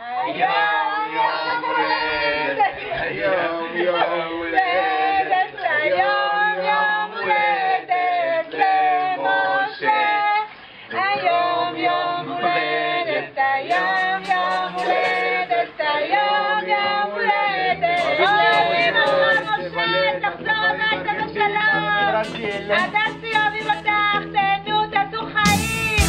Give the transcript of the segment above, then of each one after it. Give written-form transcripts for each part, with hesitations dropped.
היום יום הולדת, היום יום הולדת, היום יום הולדת למשה. היום יום הולדת, היום יום הולדת, היום יום הולדת. אוהבים אותך משה, תחזור הביתה בשלום. הדסי אוהבים אותך, תהנו, תעשו חיים.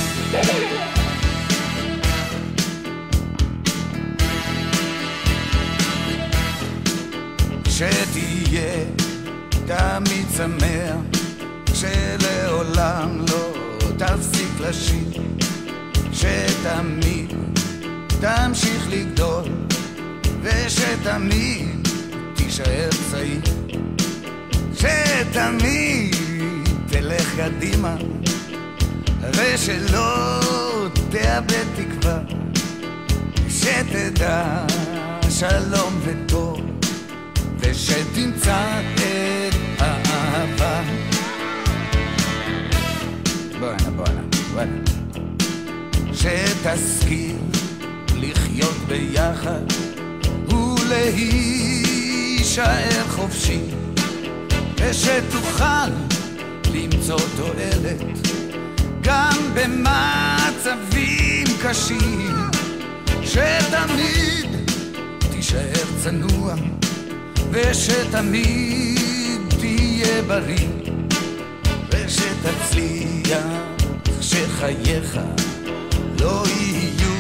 שתהיה תמיד שמח, שלעולם לא תפסיק לשיר, שתמיד תמשיך לגדול, ושתמיד תישאר צעיר, שתמיד תלך קדימה, ושלא תאבד תקווה, שתדע שלום וטוב, ושתמצא את האהבה. בואנה שתשכיל לחיות ביחד ולהישאר חופשי, ושתוכל למצוא תועלת גם במצבים קשים, שתמיד תישאר צנוע, ושתמיד תהיה בריא, ושתצליח שחייך לא יהיו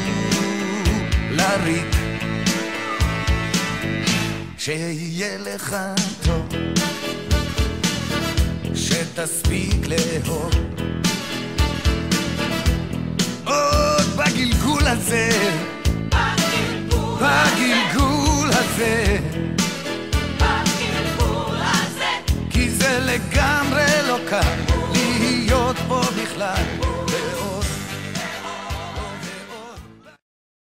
לריק, שיהיה לך טוב, שתספיק לאהוב עוד בגלגול הזה, בגלגול הזה, כי זה לגמרי לא קל.